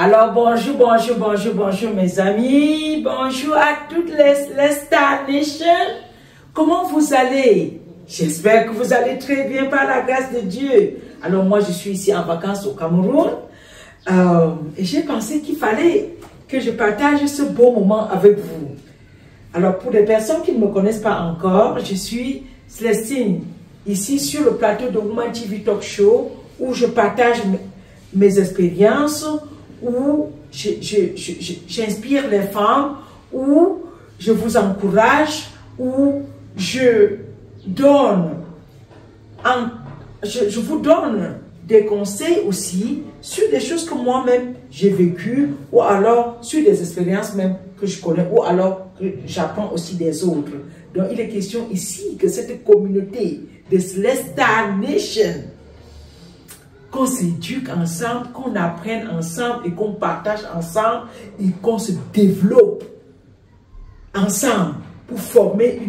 Alors bonjour mes amis, bonjour à toutes les Star Nation. Comment vous allez? J'espère que vous allez très bien par la grâce de Dieu. Alors moi je suis ici en vacances au Cameroun et j'ai pensé qu'il fallait que je partage ce beau moment avec vous. Alors pour les personnes qui ne me connaissent pas encore, je suis Célestine, ici sur le plateau de Woman TV Talk Show où je partage mes expériences, où j'inspire les femmes, où je vous encourage, où je vous donne des conseils aussi sur des choses que moi-même j'ai vécues, ou alors sur des expériences même que je connais, ou alors que j'apprends aussi des autres. Donc il est question ici que cette communauté de Star Nation, qu'on s'éduque ensemble, qu'on apprenne ensemble et qu'on partage ensemble et qu'on se développe ensemble pour former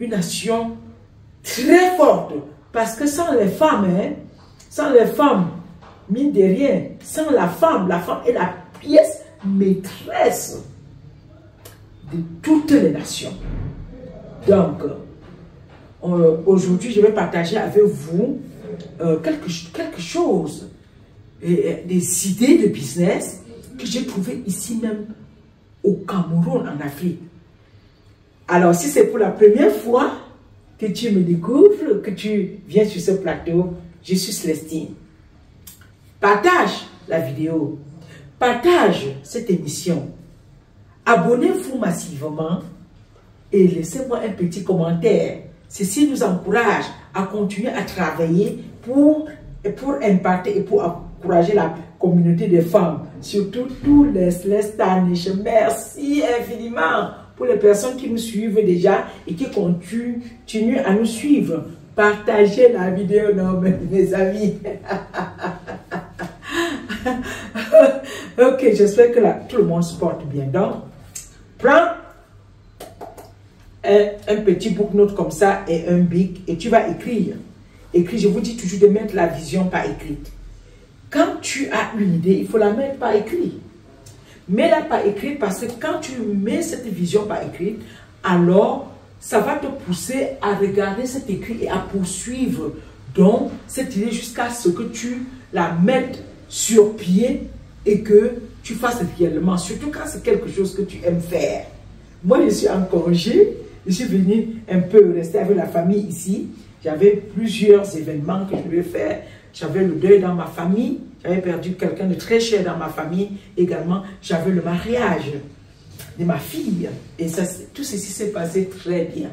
une nation très forte. Parce que sans les femmes, mine de rien, sans la femme est la pièce maîtresse de toutes les nations. Donc, aujourd'hui, je vais partager avec vous quelque chose, des idées de business que j'ai trouvées ici même au Cameroun, en Afrique. Alors, si c'est pour la première fois que tu me découvres, que tu viens sur ce plateau, je suis Célestine. Partage la vidéo, partage cette émission, abonnez-vous massivement et laissez-moi un petit commentaire. Ceci nous encourage à continuer à travailler pour impacter et pour encourager la communauté des femmes, surtout tous les Star Nation. Merci infiniment pour les personnes qui nous suivent déjà et qui continuent à nous suivre. Partagez la vidéo, non, mes amis. Ok, j'espère que là, tout le monde se porte bien. Donc, prends un petit book-note comme ça et un bic et tu vas écrire. Je vous dis toujours de mettre la vision par écrit. Quand tu as une idée, il faut la mettre par écrit. Mets-la par écrit parce que quand tu mets cette vision par écrit, alors ça va te pousser à regarder cet écrit et à poursuivre donc cette idée jusqu'à ce que tu la mettes sur pied et que tu fasses réellement, surtout quand c'est quelque chose que tu aimes faire. Moi, je suis en congé, je suis venu un peu rester avec la famille ici. J'avais plusieurs événements que je devais faire. J'avais le deuil dans ma famille, j'avais perdu quelqu'un de très cher dans ma famille. Également, j'avais le mariage de ma fille. Et ça, tout ceci s'est passé très bien.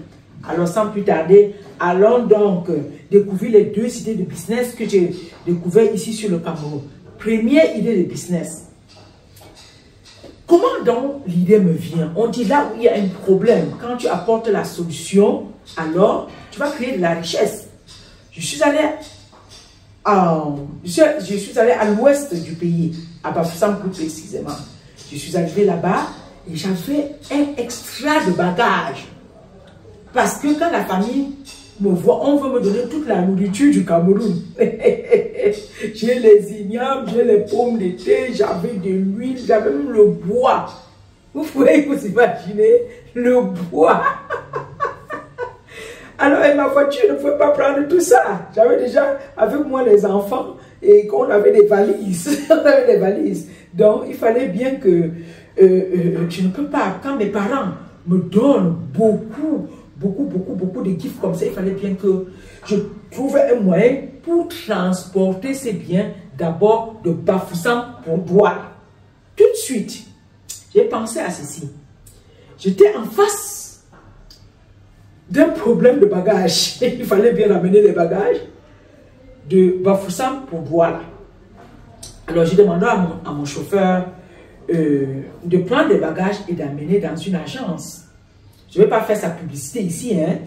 Alors, sans plus tarder, allons donc découvrir les deux idées de business que j'ai découvertes ici sur le Cameroun. Première idée de business. Comment donc l'idée me vient? On dit là où il y a un problème, quand tu apportes la solution, alors tu vas créer de la richesse. Je suis allé à l'ouest du pays, à Bafoussam plus précisément. Je suis arrivé là-bas et j'avais un extra de bagages. Parce que quand la famille me voit, on veut me donner toute la nourriture du Cameroun. J'ai les ignames, j'ai les pommes de thé, j'avais de l'huile, j'avais même le bois. Vous pouvez vous imaginer le bois. Alors, ma voiture ne pouvait pas prendre tout ça. J'avais déjà avec moi les enfants et qu'on avait des valises. On avait des valises. Donc, il fallait bien que je ne peux pas, quand mes parents me donnent beaucoup de gifs comme ça, il fallait bien que je trouve un moyen pour transporter ces biens d'abord de Bafoussam pour Douala. Tout de suite, j'ai pensé à ceci. J'étais en face d'un problème de bagages. Il fallait bien amener les bagages de Bafoussam pour Douala. Alors j'ai demandé à mon chauffeur de prendre les bagages et d'amener dans une agence. Je ne vais pas faire sa publicité ici, hein.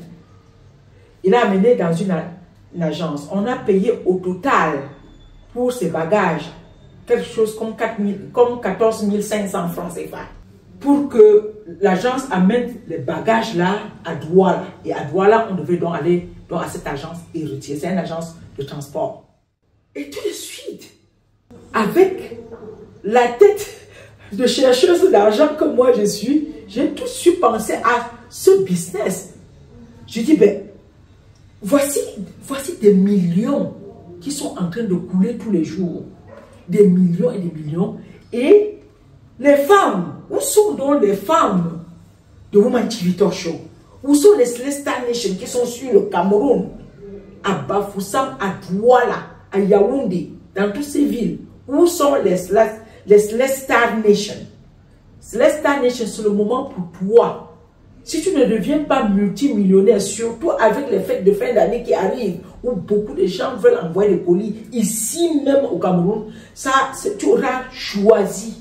Il a amené dans une agence. On a payé au total pour ces bagages quelque chose comme 14 500 francs CFA. Pour que l'agence amène les bagages là à Douala. Et à Douala, on devait donc aller à cette agence et retirer. C'est une agence de transport. Et tout de suite, avec la tête de chercheuse d'argent que moi je suis, j'ai tout de suite pensé à ce business. Je dis, ben, voici des millions qui sont en train de couler tous les jours. Des millions et des millions. Et les femmes, où sont donc les femmes de Woman TV Talk Show? Où sont les Celestial Nation qui sont sur le Cameroun, à Bafoussam, à Douala, à Yaoundé, dans toutes ces villes? Où sont les Celestial Nation? Celestial Nation, c'est le moment pour toi. Si tu ne deviens pas multimillionnaire, surtout avec les fêtes de fin d'année qui arrivent, où beaucoup de gens veulent envoyer des colis, ici même au Cameroun, tu auras choisi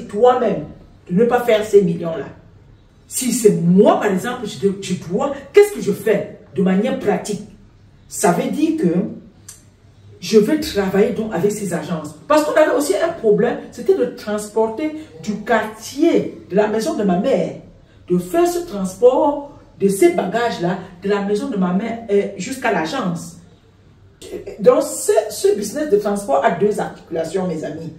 toi-même de ne pas faire ces millions-là. Si c'est moi, par exemple, je dois, qu'est-ce que je fais de manière pratique? Ça veut dire que je vais travailler donc avec ces agences. Parce qu'on avait aussi un problème, c'était de transporter du quartier, de la maison de ma mère, de faire ce transport de ces bagages-là, de la maison de ma mère jusqu'à l'agence. Donc, ce business de transport a deux articulations, mes amis.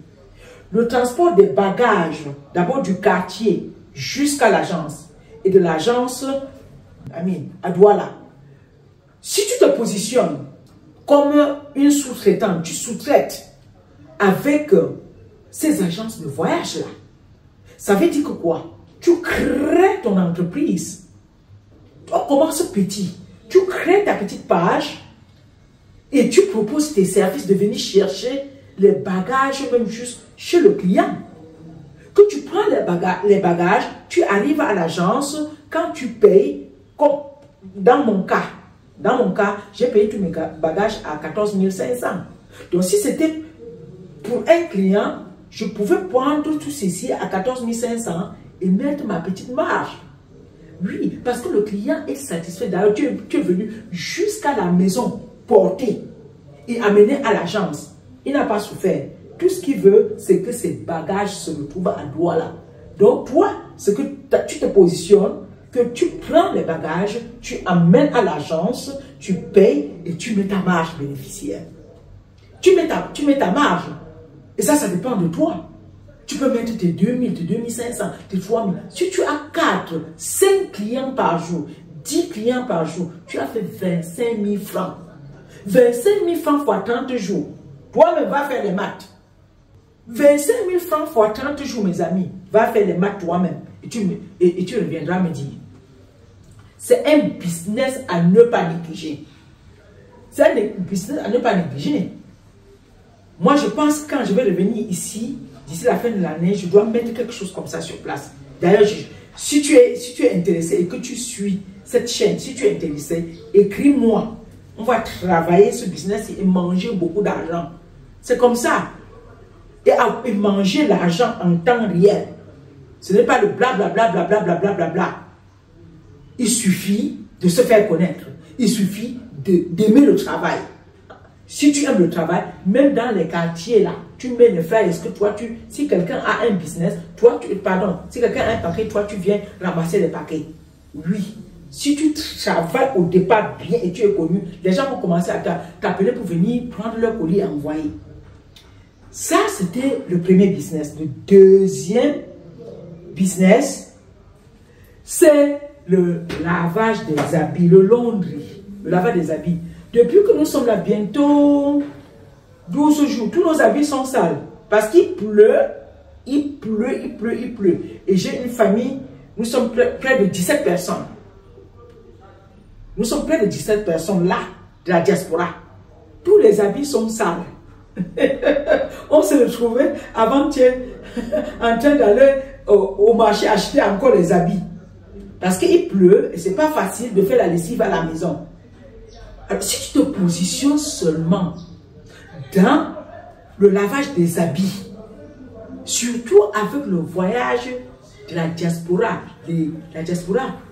Le transport des bagages, d'abord du quartier jusqu'à l'agence, et de l'agence à Douala. Si tu te positionnes comme une sous-traitante, tu sous-traites avec ces agences de voyage-là, ça veut dire que quoi? Tu crées ton entreprise. On commence petit. Tu crées ta petite page et tu proposes tes services de venir chercher les bagages, même juste chez le client. Que tu prends les bagages, tu arrives à l'agence, quand tu payes, comme dans mon cas, j'ai payé tous mes bagages à 14 500. Donc si c'était pour un client, je pouvais prendre tout ceci à 14 500 et mettre ma petite marge. Oui, parce que le client est satisfait. D'ailleurs, tu es venu jusqu'à la maison porter et amener à l'agence. Il n'a pas souffert. Tout ce qu'il veut, c'est que ses bagages se retrouvent à Douala. Donc, toi, c'est que tu te positionnes, que tu prends les bagages, tu amènes à l'agence, tu payes et tu mets ta marge bénéficiaire. Tu mets ta marge. Et ça dépend de toi. Tu peux mettre tes 2000, tes 2500, tes 3000. Si tu as 4, 5 clients par jour, 10 clients par jour, tu as fait 25 000 francs. 25 000 francs fois 30 jours. Toi-même, va faire les maths. 25 000 francs fois 30 jours, mes amis. Va faire les maths toi-même. Et tu reviendras me dire. C'est un business à ne pas négliger. C'est un business à ne pas négliger. Moi, je pense que quand je vais revenir ici, d'ici la fin de l'année, je dois mettre quelque chose comme ça sur place. D'ailleurs, si tu es intéressé et que tu suis cette chaîne, si tu es intéressé, écris-moi. On va travailler ce business et manger beaucoup d'argent. C'est comme ça. Et manger l'argent en temps réel. Ce n'est pas le blablabla, blablabla, blablabla. Il suffit de se faire connaître. Il suffit d'aimer le travail. Si tu aimes le travail, même dans les quartiers là, tu mets le flyers. Est-ce que toi, si quelqu'un a un business, si quelqu'un a un paquet, toi, tu viens ramasser les paquets. Oui. Si tu travailles au départ bien et tu es connu, les gens vont commencer à t'appeler pour venir prendre leur colis et envoyer. Ça, c'était le premier business. Le deuxième business, c'est le lavage des habits, le laundry, le lavage des habits. Depuis que nous sommes là bientôt 12 jours, tous nos habits sont sales. Parce qu'il pleut, il pleut. Et j'ai une famille, nous sommes près de 17 personnes. Nous sommes près de 17 personnes là, de la diaspora. Tous les habits sont sales. On se retrouvait avant-hier en train d'aller au marché acheter encore les habits. Parce qu'il pleut et ce n'est pas facile de faire la lessive à la maison. Alors, si tu te positionnes seulement dans le lavage des habits, surtout avec le voyage de la diaspora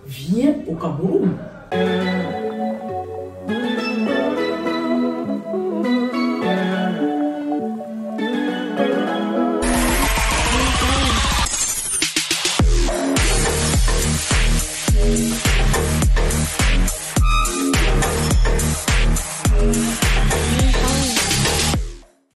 vient au Cameroun.